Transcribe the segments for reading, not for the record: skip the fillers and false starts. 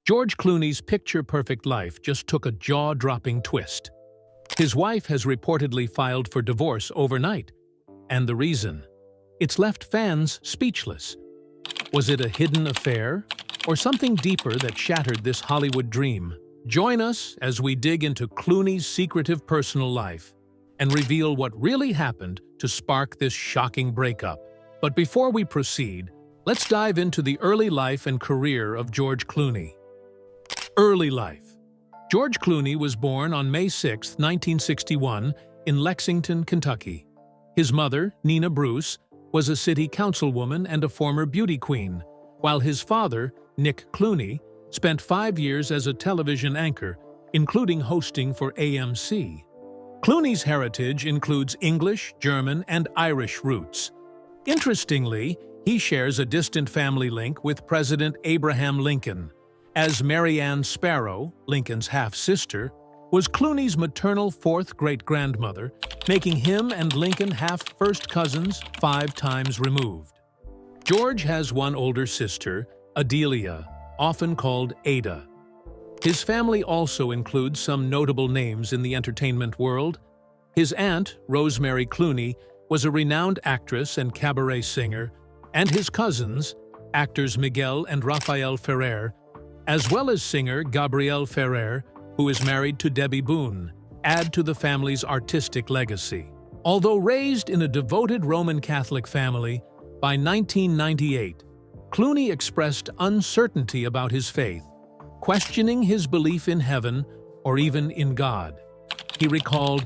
George Clooney's picture-perfect life just took a jaw-dropping twist. His wife has reportedly filed for divorce overnight. And the reason? It's left fans speechless. Was it a hidden affair? Or something deeper that shattered this Hollywood dream? Join us as we dig into Clooney's secretive personal life and reveal what really happened to spark this shocking breakup. But before we proceed, let's dive into the early life and career of George Clooney. Early life. George Clooney was born on May 6, 1961, in Lexington, Kentucky. His mother, Nina Bruce, was a city councilwoman and a former beauty queen, while his father, Nick Clooney, spent 5 years as a television anchor, including hosting for AMC. Clooney's heritage includes English, German, and Irish roots. Interestingly, he shares a distant family link with President Abraham Lincoln, as Mary Ann Sparrow, Lincoln's half-sister, was Clooney's maternal fourth great-grandmother, making him and Lincoln half-first cousins 5 times removed. George has one older sister, Adelia, often called Ada. His family also includes some notable names in the entertainment world. His aunt, Rosemary Clooney, was a renowned actress and cabaret singer, and his cousins, actors Miguel and Rafael Ferrer, as well as singer Gabrielle Ferrer, who is married to Debbie Boone, add to the family's artistic legacy. Although raised in a devoted Roman Catholic family, by 1998, Clooney expressed uncertainty about his faith, questioning his belief in heaven or even in God. He recalled,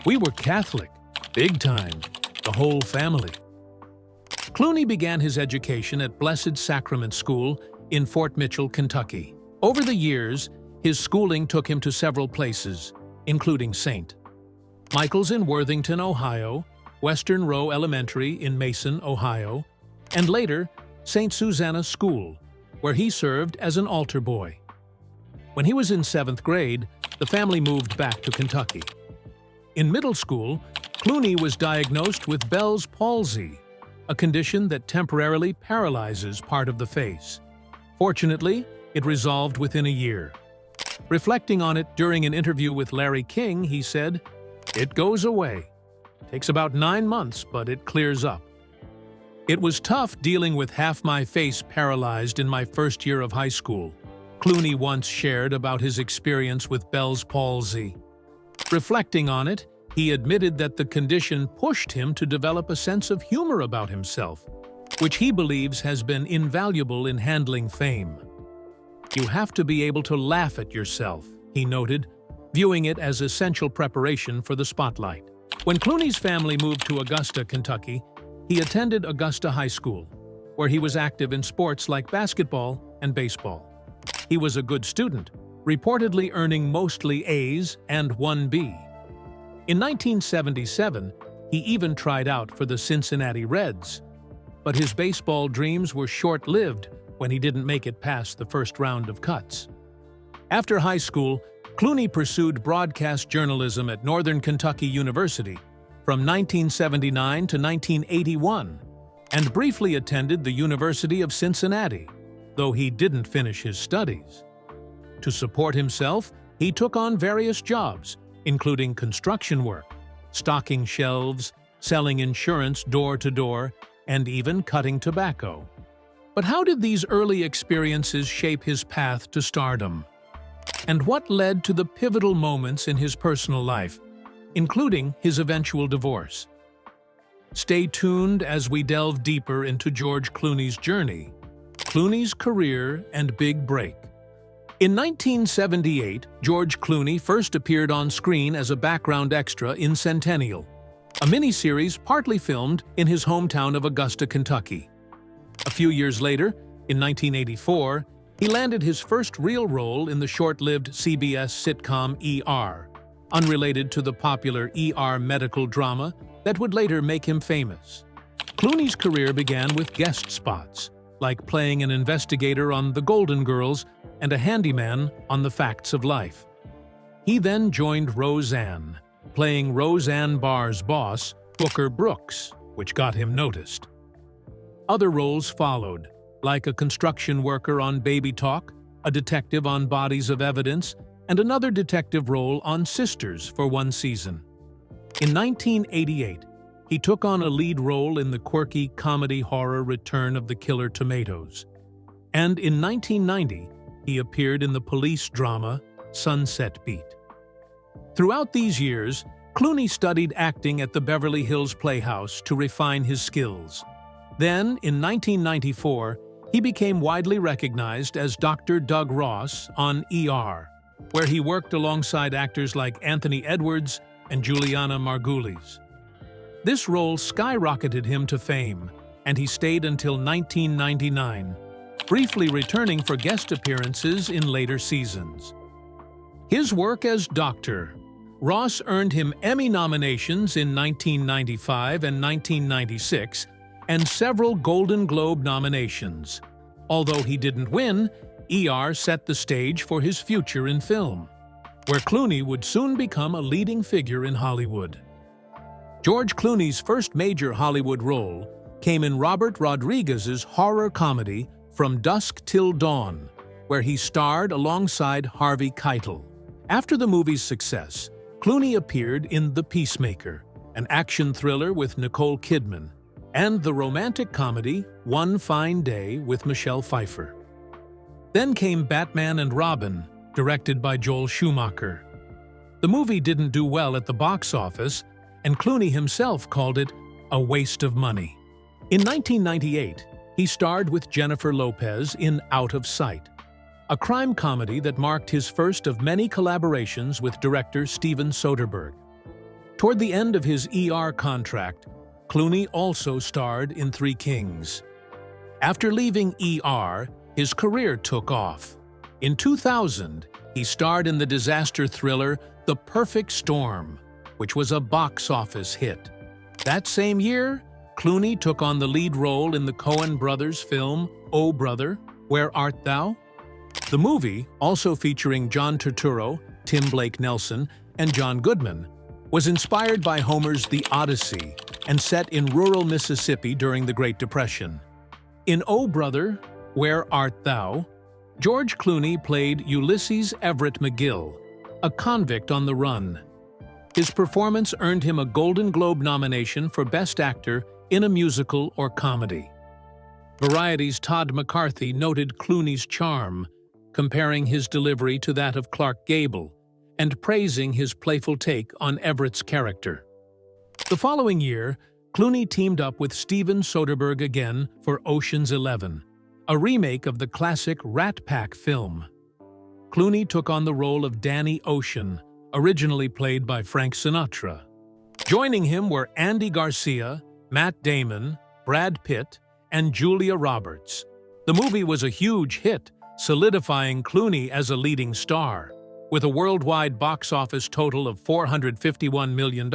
"We were Catholic, big time, the whole family." Clooney began his education at Blessed Sacrament School in Fort Mitchell, Kentucky. Over the years, his schooling took him to several places, including St. Michael's in Worthington, Ohio, Western Row Elementary in Mason, Ohio, and later, St. Susanna School, where he served as an altar boy. When he was in 7th grade, the family moved back to Kentucky. In middle school, Clooney was diagnosed with Bell's palsy, a condition that temporarily paralyzes part of the face. Fortunately, it resolved within a year. Reflecting on it during an interview with Larry King, he said, "It goes away. Takes about 9 months, but it clears up. It was tough dealing with half my face paralyzed in my first year of high school," Clooney once shared about his experience with Bell's palsy. Reflecting on it, he admitted that the condition pushed him to develop a sense of humor about himself, which he believes has been invaluable in handling fame. "You have to be able to laugh at yourself," he noted, viewing it as essential preparation for the spotlight. When Clooney's family moved to Augusta, Kentucky, he attended Augusta High School, where he was active in sports like basketball and baseball. He was a good student, reportedly earning mostly A's and 1 B. In 1977, he even tried out for the Cincinnati Reds, but his baseball dreams were short-lived when he didn't make it past the first round of cuts. After high school, Clooney pursued broadcast journalism at Northern Kentucky University from 1979 to 1981, and briefly attended the University of Cincinnati, though he didn't finish his studies. To support himself, he took on various jobs, including construction work, stocking shelves, selling insurance door-to-door, and even cutting tobacco. But how did these early experiences shape his path to stardom? And what led to the pivotal moments in his personal life, including his eventual divorce? Stay tuned as we delve deeper into George Clooney's journey, Clooney's career and big break. In 1978, George Clooney first appeared on screen as a background extra in Centennial, a miniseries partly filmed in his hometown of Augusta, Kentucky. A few years later, in 1984, he landed his first real role in the short-lived CBS sitcom ER, unrelated to the popular ER medical drama that would later make him famous. Clooney's career began with guest spots, like playing an investigator on The Golden Girls and a handyman on The Facts of Life. He then joined Roseanne, playing Roseanne Barr's boss, Booker Brooks, which got him noticed. Other roles followed, like a construction worker on Baby Talk, a detective on Bodies of Evidence, and another detective role on Sisters for one season. In 1988, he took on a lead role in the quirky comedy horror Return of the Killer Tomatoes. And in 1990, he appeared in the police drama Sunset Beat. Throughout these years, Clooney studied acting at the Beverly Hills Playhouse to refine his skills. Then, in 1994, he became widely recognized as Dr. Doug Ross on ER, where he worked alongside actors like Anthony Edwards and Juliana Margulies. This role skyrocketed him to fame, and he stayed until 1999, briefly returning for guest appearances in later seasons. His work as Dr. Ross earned him Emmy nominations in 1995 and 1996, and several Golden Globe nominations. Although he didn't win, ER set the stage for his future in film, where Clooney would soon become a leading figure in Hollywood. George Clooney's first major Hollywood role came in Robert Rodriguez's horror comedy From Dusk Till Dawn, where he starred alongside Harvey Keitel. After the movie's success, Clooney appeared in The Peacemaker, an action thriller with Nicole Kidman, and the romantic comedy One Fine Day with Michelle Pfeiffer. Then came Batman and Robin, directed by Joel Schumacher. The movie didn't do well at the box office, and Clooney himself called it a waste of money. In 1998, he starred with Jennifer Lopez in Out of Sight, a crime comedy that marked his first of many collaborations with director Steven Soderbergh. Toward the end of his ER contract, Clooney also starred in Three Kings. After leaving ER, his career took off. In 2000, he starred in the disaster thriller The Perfect Storm, which was a box office hit. That same year, Clooney took on the lead role in the Coen brothers' film Oh Brother, Where Art Thou? The movie, also featuring John Turturro, Tim Blake Nelson, and John Goodman, was inspired by Homer's The Odyssey and set in rural Mississippi during the Great Depression. In Oh Brother, Where Art Thou?, George Clooney played Ulysses Everett McGill, a convict on the run. His performance earned him a Golden Globe nomination for Best Actor in a Musical or Comedy. Variety's Todd McCarthy noted Clooney's charm, comparing his delivery to that of Clark Gable, and praising his playful take on Everett's character. The following year, Clooney teamed up with Steven Soderbergh again for Ocean's 11, a remake of the classic Rat Pack film. Clooney took on the role of Danny Ocean, originally played by Frank Sinatra. Joining him were Andy Garcia, Matt Damon, Brad Pitt, and Julia Roberts. The movie was a huge hit, solidifying Clooney as a leading star. With a worldwide box office total of $451 million,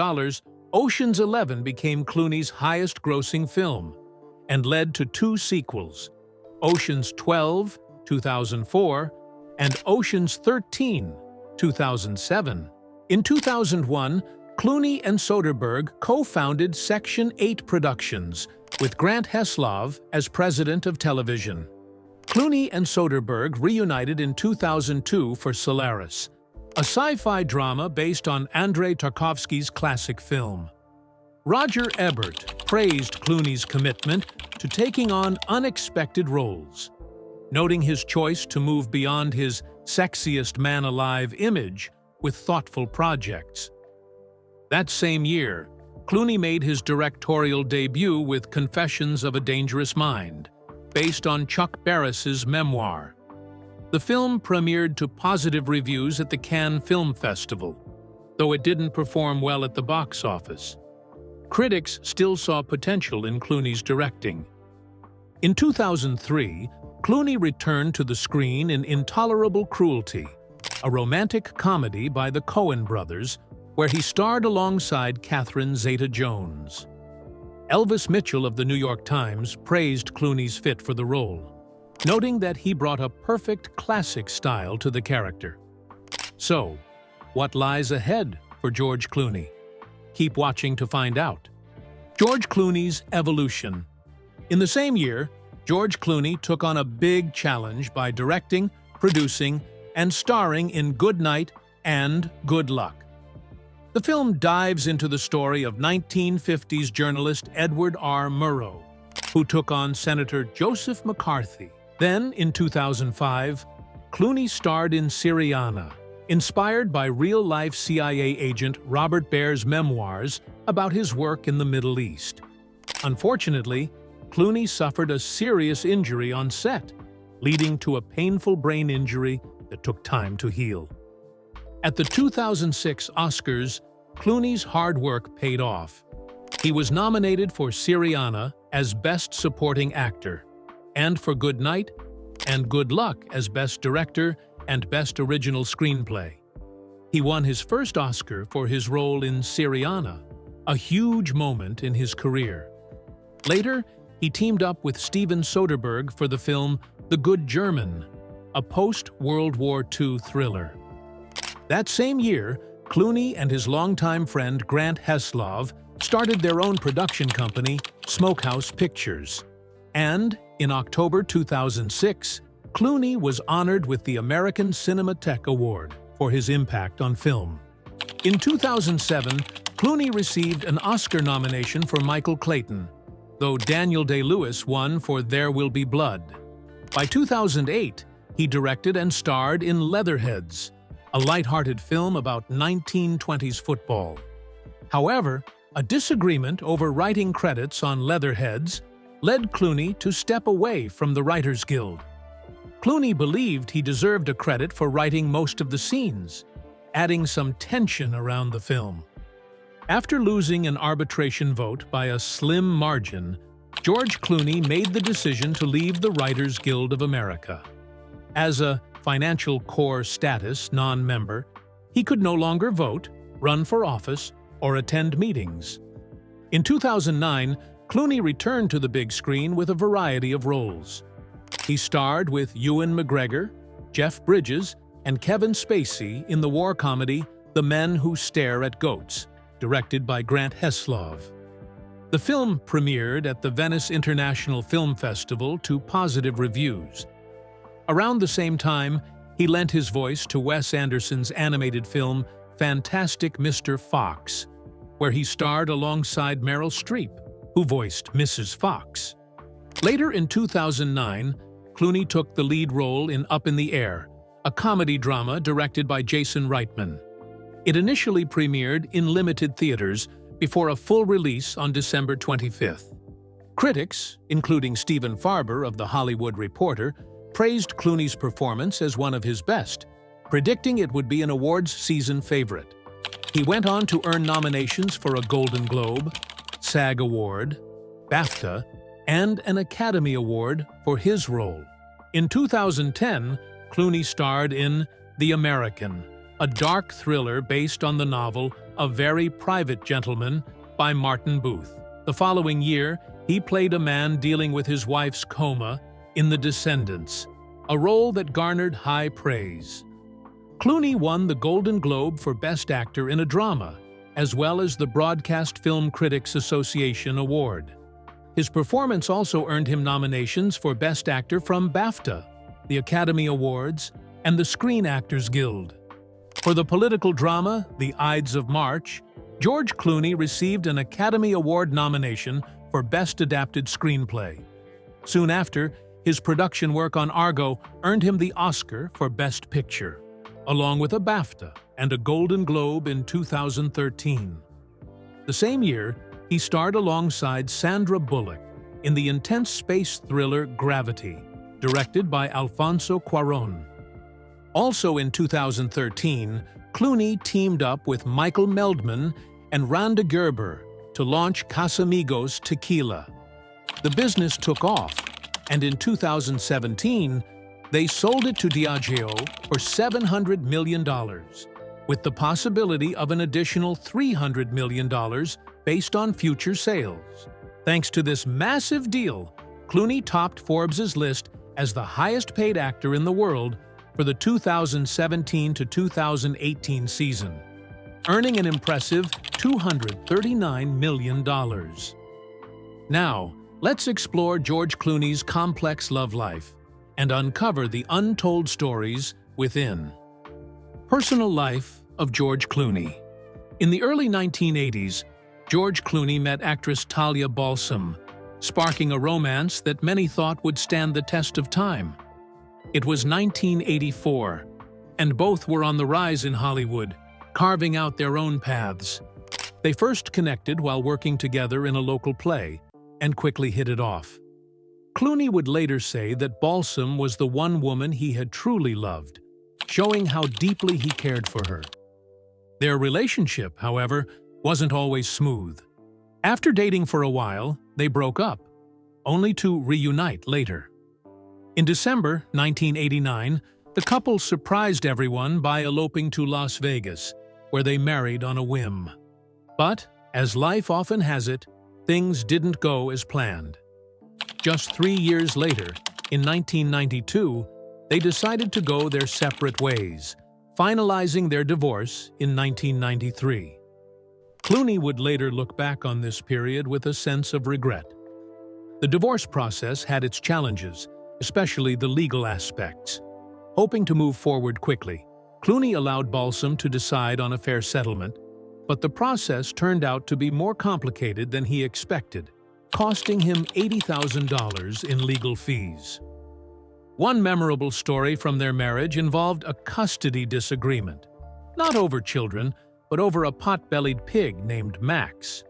Ocean's 11 became Clooney's highest-grossing film and led to two sequels, Ocean's 12, 2004, and Ocean's 13, 2007. In 2001, Clooney and Soderbergh co-founded Section 8 Productions, with Grant Heslov as president of television. Clooney and Soderbergh reunited in 2002 for Solaris, a sci-fi drama based on Andrei Tarkovsky's classic film. Roger Ebert praised Clooney's commitment to taking on unexpected roles, noting his choice to move beyond his sexiest man alive image with thoughtful projects. That same year, Clooney made his directorial debut with Confessions of a Dangerous Mind, based on Chuck Barris's memoir. The film premiered to positive reviews at the Cannes Film Festival, though it didn't perform well at the box office. Critics still saw potential in Clooney's directing. In 2003, Clooney returned to the screen in Intolerable Cruelty, a romantic comedy by the Coen brothers, where he starred alongside Catherine Zeta-Jones. Elvis Mitchell of the New York Times praised Clooney's fit for the role, noting that he brought a perfect classic style to the character. So, what lies ahead for George Clooney? Keep watching to find out. George Clooney's evolution. In the same year, George Clooney took on a big challenge by directing, producing, and starring in Good Night and Good Luck. The film dives into the story of 1950s journalist Edward R. Murrow, who took on Senator Joseph McCarthy. Then, in 2005, Clooney starred in Syriana, inspired by real-life CIA agent Robert Baer's memoirs about his work in the Middle East. Unfortunately, Clooney suffered a serious injury on set, leading to a painful brain injury that took time to heal. At the 2006 Oscars, Clooney's hard work paid off. He was nominated for Syriana as Best Supporting Actor, and for Good Night and Good Luck as Best Director and Best Original Screenplay. He won his first Oscar for his role in Syriana, a huge moment in his career. Later, he teamed up with Steven Soderbergh for the film The Good German, a post-World War II thriller. That same year, Clooney and his longtime friend Grant Heslov started their own production company, Smokehouse Pictures. And, in October 2006, Clooney was honored with the American Cinematheque Award for his impact on film. In 2007, Clooney received an Oscar nomination for Michael Clayton, though Daniel Day-Lewis won for There Will Be Blood. By 2008, he directed and starred in Leatherheads, a light-hearted film about 1920s football. However, a disagreement over writing credits on Leatherheads led Clooney to step away from the Writers Guild. Clooney believed he deserved a credit for writing most of the scenes, adding some tension around the film. After losing an arbitration vote by a slim margin, George Clooney made the decision to leave the Writers Guild of America. As a financial core status non-member, he could no longer vote, run for office, or attend meetings. In 2009, Clooney returned to the big screen with a variety of roles. He starred with Ewan McGregor, Jeff Bridges, and Kevin Spacey in the war comedy The Men Who Stare at Goats, directed by Grant Heslov. The film premiered at the Venice International Film Festival to positive reviews. Around the same time, he lent his voice to Wes Anderson's animated film Fantastic Mr. Fox, where he starred alongside Meryl Streep, who voiced Mrs. Fox. Later in 2009, Clooney took the lead role in Up in the Air, a comedy drama directed by Jason Reitman. It initially premiered in limited theaters before a full release on December 25th. Critics, including Stephen Farber of The Hollywood Reporter, praised Clooney's performance as one of his best, predicting it would be an awards season favorite. He went on to earn nominations for a Golden Globe, SAG Award, BAFTA, and an Academy Award for his role. In 2010, Clooney starred in The American, a dark thriller based on the novel A Very Private Gentleman by Martin Booth. The following year, he played a man dealing with his wife's coma in The Descendants, a role that garnered high praise. Clooney won the Golden Globe for Best Actor in a Drama, as well as the Broadcast Film Critics Association Award. His performance also earned him nominations for Best Actor from BAFTA, the Academy Awards, and the Screen Actors Guild. For the political drama The Ides of March, George Clooney received an Academy Award nomination for Best Adapted Screenplay. Soon after, his production work on Argo earned him the Oscar for Best Picture, along with a BAFTA and a Golden Globe in 2013. The same year, he starred alongside Sandra Bullock in the intense space thriller Gravity, directed by Alfonso Cuarón. Also in 2013, Clooney teamed up with Michael Meldman and Randa Gerber to launch Casamigos Tequila. The business took off, and in 2017, they sold it to Diageo for $700 million, with the possibility of an additional $300 million based on future sales. Thanks to this massive deal, Clooney topped Forbes' list as the highest-paid actor in the world for the 2017 to 2018 season, earning an impressive $239 million. Now, let's explore George Clooney's complex love life and uncover the untold stories within. Personal life of George Clooney. In the early 1980s, George Clooney met actress Talia Balsam, sparking a romance that many thought would stand the test of time. It was 1984, and both were on the rise in Hollywood, carving out their own paths. They first connected while working together in a local play, and quickly hit it off. Clooney would later say that Balsam was the one woman he had truly loved, showing how deeply he cared for her. Their relationship, however, wasn't always smooth. After dating for a while, they broke up, only to reunite later. In December 1989, the couple surprised everyone by eloping to Las Vegas, where they married on a whim. But, as life often has it, things didn't go as planned. Just 3 years later, in 1992, they decided to go their separate ways, finalizing their divorce in 1993. Clooney would later look back on this period with a sense of regret. The divorce process had its challenges, especially the legal aspects. Hoping to move forward quickly, Clooney allowed Balsam to decide on a fair settlement, but the process turned out to be more complicated than he expected, costing him $80,000 in legal fees. One memorable story from their marriage involved a custody disagreement, not over children, but over a pot-bellied pig named Max.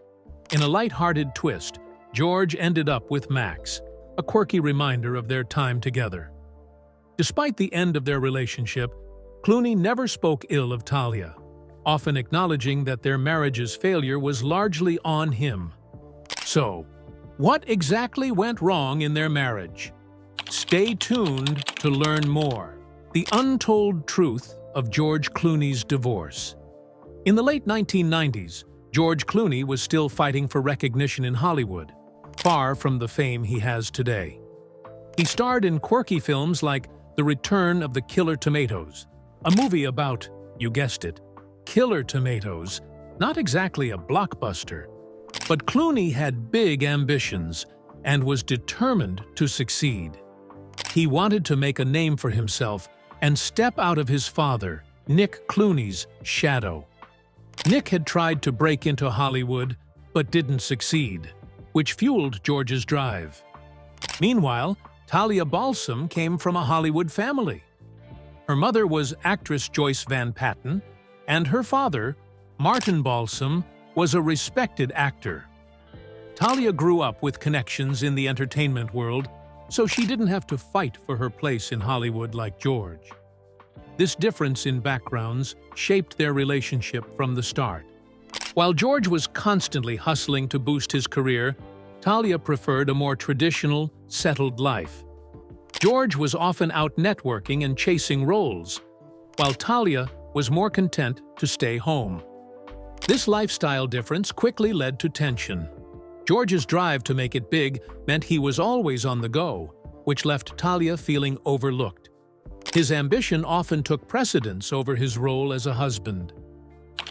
In a light-hearted twist, George ended up with Max, a quirky reminder of their time together. Despite the end of their relationship, Clooney never spoke ill of Talia, often acknowledging that their marriage's failure was largely on him. So, what exactly went wrong in their marriage? Stay tuned to learn more. The untold truth of George Clooney's divorce. In the late 1990s, George Clooney was still fighting for recognition in Hollywood, far from the fame he has today. He starred in quirky films like The Return of the Killer Tomatoes, a movie about, you guessed it, killer tomatoes, not exactly a blockbuster. But Clooney had big ambitions and was determined to succeed. He wanted to make a name for himself and step out of his father, Nick Clooney's, shadow. Nick had tried to break into Hollywood, but didn't succeed, which fueled George's drive. Meanwhile, Talia Balsam came from a Hollywood family. Her mother was actress Joyce Van Patten, and her father, Martin Balsam, was a respected actor. Talia grew up with connections in the entertainment world, so she didn't have to fight for her place in Hollywood like George. This difference in backgrounds shaped their relationship from the start. While George was constantly hustling to boost his career, Talia preferred a more traditional, settled life. George was often out networking and chasing roles, while Talia was more content to stay home. This lifestyle difference quickly led to tension. George's drive to make it big meant he was always on the go, which left Talia feeling overlooked. His ambition often took precedence over his role as a husband.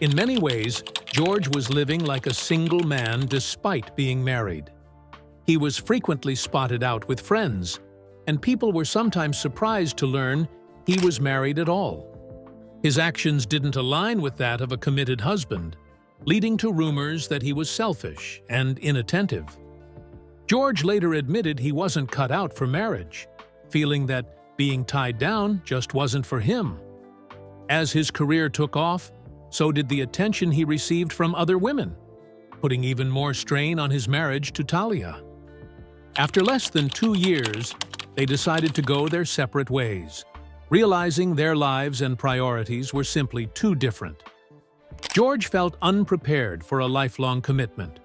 In many ways, George was living like a single man despite being married. He was frequently spotted out with friends, and people were sometimes surprised to learn he was married at all. His actions didn't align with that of a committed husband, leading to rumors that he was selfish and inattentive. George later admitted he wasn't cut out for marriage, feeling that being tied down just wasn't for him. As his career took off, so did the attention he received from other women, putting even more strain on his marriage to Talia. After less than 2 years, they decided to go their separate ways, realizing their lives and priorities were simply too different. George felt unprepared for a lifelong commitment,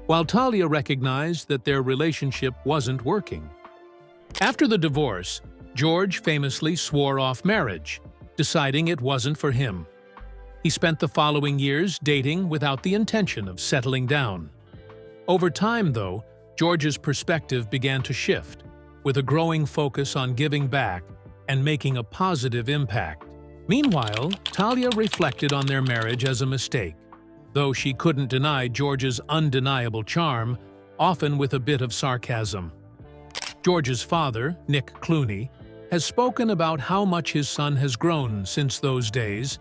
while Talia recognized that their relationship wasn't working. After the divorce, George famously swore off marriage, deciding it wasn't for him. He spent the following years dating without the intention of settling down. Over time, though, George's perspective began to shift, with a growing focus on giving back and making a positive impact. Meanwhile, Talia reflected on their marriage as a mistake, though she couldn't deny George's undeniable charm, often with a bit of sarcasm. George's father, Nick Clooney, has spoken about how much his son has grown since those days,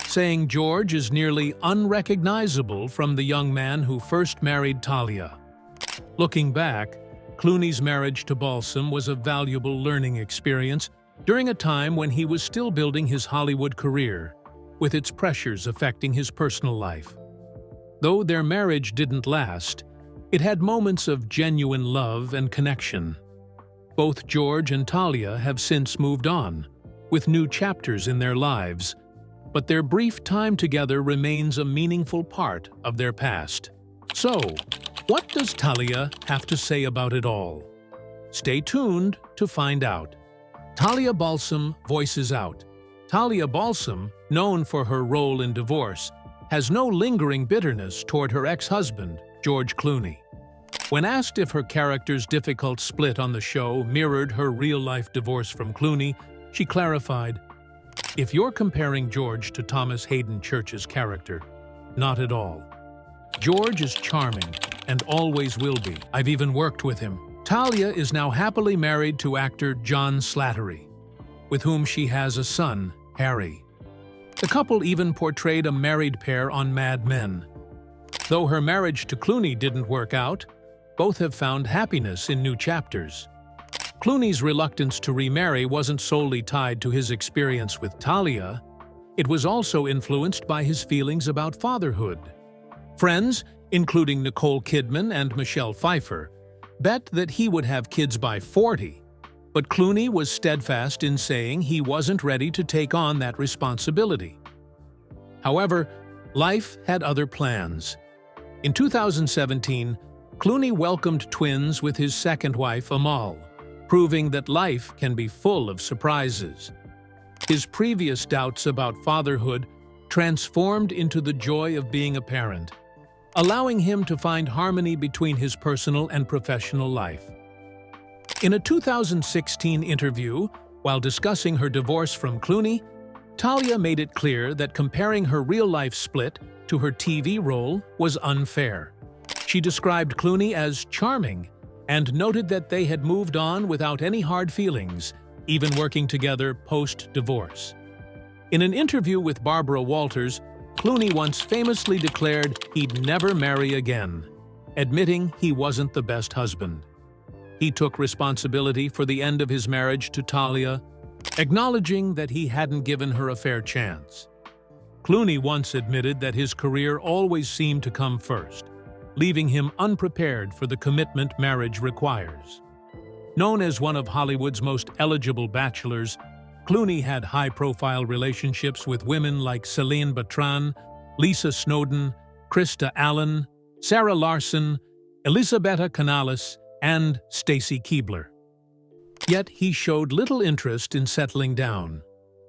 saying George is nearly unrecognizable from the young man who first married Talia. Looking back, Clooney's marriage to Balsam was a valuable learning experience during a time when he was still building his Hollywood career, with its pressures affecting his personal life. Though their marriage didn't last, it had moments of genuine love and connection. Both George and Talia have since moved on, with new chapters in their lives, but their brief time together remains a meaningful part of their past. So, what does Talia have to say about it all? Stay tuned to find out. Talia Balsam voices out. Talia Balsam, known for her role in Divorce, has no lingering bitterness toward her ex-husband, George Clooney. When asked if her character's difficult split on the show mirrored her real-life divorce from Clooney, she clarified, "If you're comparing George to Thomas Hayden Church's character, not at all. George is charming and always will be. I've even worked with him." Talia is now happily married to actor John Slattery, with whom she has a son, Harry. The couple even portrayed a married pair on Mad Men. Though her marriage to Clooney didn't work out, both have found happiness in new chapters. Clooney's reluctance to remarry wasn't solely tied to his experience with Talia. It was also influenced by his feelings about fatherhood. Friends, including Nicole Kidman and Michelle Pfeiffer, bet that he would have kids by 40, but Clooney was steadfast in saying he wasn't ready to take on that responsibility. However, life had other plans. In 2017, Clooney welcomed twins with his second wife, Amal, proving that life can be full of surprises. His previous doubts about fatherhood transformed into the joy of being a parent, allowing him to find harmony between his personal and professional life. In a 2016 interview, while discussing her divorce from Clooney, Talia made it clear that comparing her real-life split to her TV role was unfair. She described Clooney as charming and noted that they had moved on without any hard feelings, even working together post-divorce. In an interview with Barbara Walters, Clooney once famously declared he'd never marry again, admitting he wasn't the best husband. He took responsibility for the end of his marriage to Talia, acknowledging that he hadn't given her a fair chance. Clooney once admitted that his career always seemed to come first, leaving him unprepared for the commitment marriage requires. Known as one of Hollywood's most eligible bachelors, Clooney had high-profile relationships with women like Celine Bertrand, Lisa Snowden, Krista Allen, Sarah Larson, Elisabetta Canales, and Stacy Keibler. Yet he showed little interest in settling down.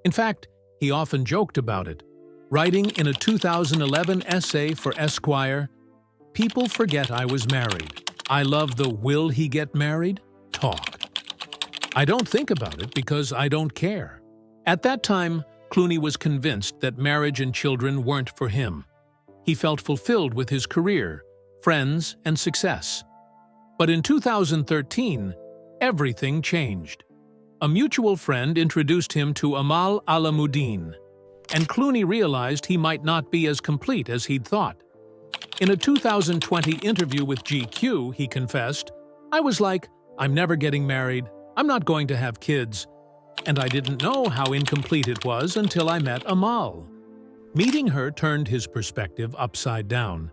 In fact, he often joked about it, writing in a 2011 essay for Esquire, "People forget I was married. I love the 'will he get married?' talk. I don't think about it because I don't care." At that time, Clooney was convinced that marriage and children weren't for him. He felt fulfilled with his career, friends, and success. But in 2013, everything changed. A mutual friend introduced him to Amal Alamuddin, and Clooney realized he might not be as complete as he'd thought. In a 2020 interview with GQ, he confessed, "I was like, I'm never getting married, I'm not going to have kids, and I didn't know how incomplete it was until I met Amal." Meeting her turned his perspective upside down,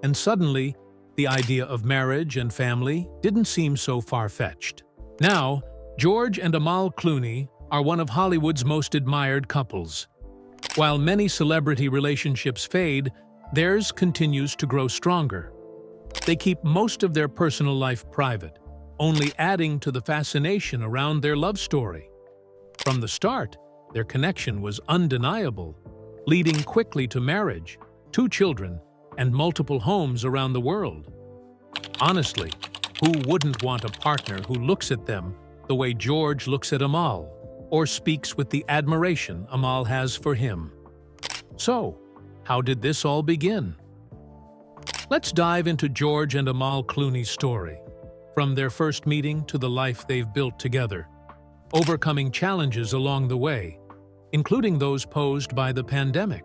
and suddenly, the idea of marriage and family didn't seem so far-fetched. Now, George and Amal Clooney are one of Hollywood's most admired couples. While many celebrity relationships fade, theirs continues to grow stronger. They keep most of their personal life private, only adding to the fascination around their love story. From the start, their connection was undeniable, leading quickly to marriage, 2 children, and multiple homes around the world. Honestly, who wouldn't want a partner who looks at them the way George looks at Amal, or speaks with the admiration Amal has for him? So, how did this all begin? Let's dive into George and Amal Clooney's story, from their first meeting to the life they've built together. overcoming challenges along the way, including those posed by the pandemic.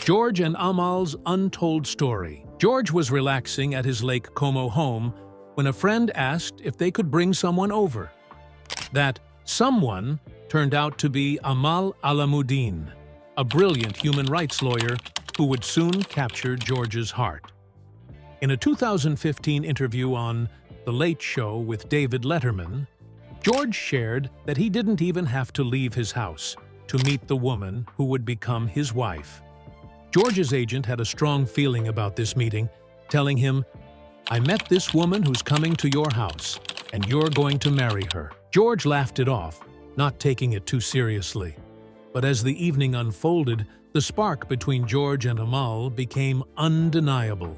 George and Amal's untold story. George was relaxing at his Lake Como home when a friend asked if they could bring someone over. That someone turned out to be Amal Alamuddin, a brilliant human rights lawyer who would soon capture George's heart. In a 2015 interview on The Late Show with David Letterman, George shared that he didn't even have to leave his house to meet the woman who would become his wife. George's agent had a strong feeling about this meeting, telling him, "I met this woman who's coming to your house, and you're going to marry her." George laughed it off, not taking it too seriously. But as the evening unfolded, the spark between George and Amal became undeniable.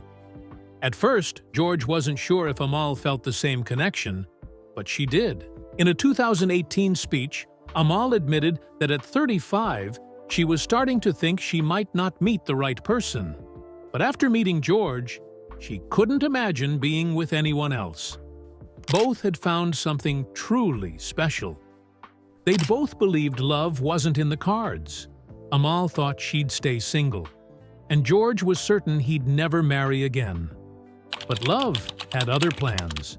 At first, George wasn't sure if Amal felt the same connection, but she did. In a 2018 speech, Amal admitted that at 35, she was starting to think she might not meet the right person. But after meeting George, she couldn't imagine being with anyone else. Both had found something truly special. They'd both believed love wasn't in the cards. Amal thought she'd stay single, and George was certain he'd never marry again. But love had other plans.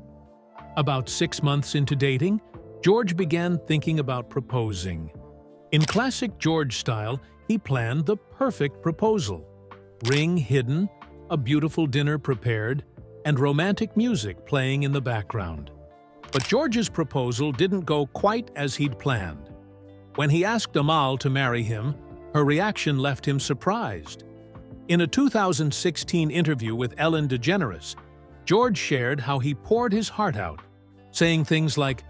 About 6 months into dating, George began thinking about proposing. In classic George style, he planned the perfect proposal. Ring hidden, a beautiful dinner prepared, and romantic music playing in the background. But George's proposal didn't go quite as he'd planned. When he asked Amal to marry him, her reaction left him surprised. In a 2016 interview with Ellen DeGeneres, George shared how he poured his heart out, saying things like,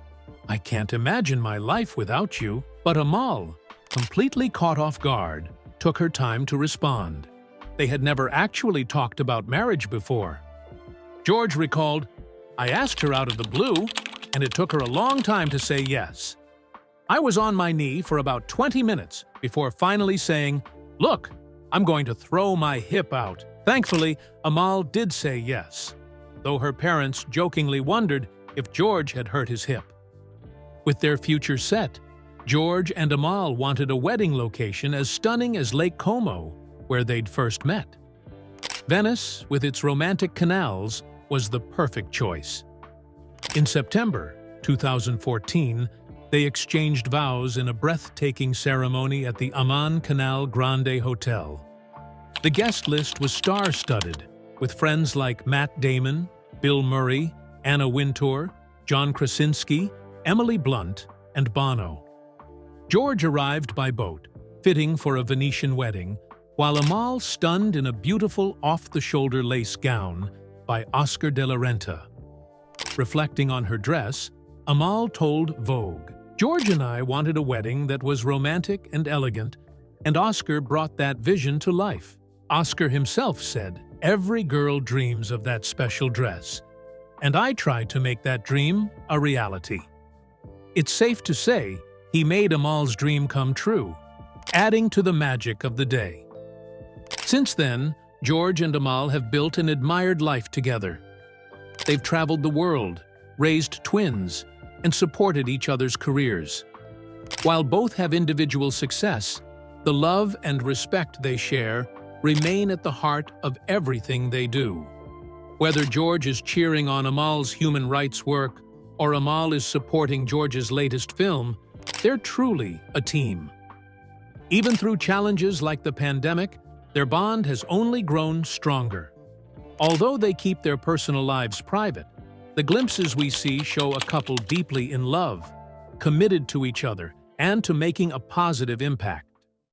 "I can't imagine my life without you." But Amal, completely caught off guard, took her time to respond. They had never actually talked about marriage before. George recalled, "I asked her out of the blue, and it took her a long time to say yes. I was on my knee for about 20 minutes before finally saying, 'Look, I'm going to throw my hip out.'" Thankfully, Amal did say yes, though her parents jokingly wondered if George had hurt his hip. With their future set, George and Amal wanted a wedding location as stunning as Lake Como, where they'd first met. Venice, with its romantic canals, was the perfect choice. In September 2014, they exchanged vows in a breathtaking ceremony at the Amman Canal Grande Hotel. The guest list was star-studded, with friends like Matt Damon, Bill Murray, Anna Wintour, John Krasinski, Emily Blunt, and Bono. George arrived by boat, fitting for a Venetian wedding, while Amal stunned in a beautiful off-the-shoulder lace gown by Oscar de la Renta. Reflecting on her dress, Amal told Vogue, "George and I wanted a wedding that was romantic and elegant, and Oscar brought that vision to life." Oscar himself said, "Every girl dreams of that special dress, and I tried to make that dream a reality." It's safe to say he made Amal's dream come true, adding to the magic of the day. Since then, George and Amal have built an admired life together. They've traveled the world, raised twins, and supported each other's careers. While both have individual success, the love and respect they share remain at the heart of everything they do. Whether George is cheering on Amal's human rights work or Amal is supporting George's latest film, they're truly a team. Even through challenges like the pandemic, their bond has only grown stronger. Although they keep their personal lives private, the glimpses we see show a couple deeply in love, committed to each other, and to making a positive impact.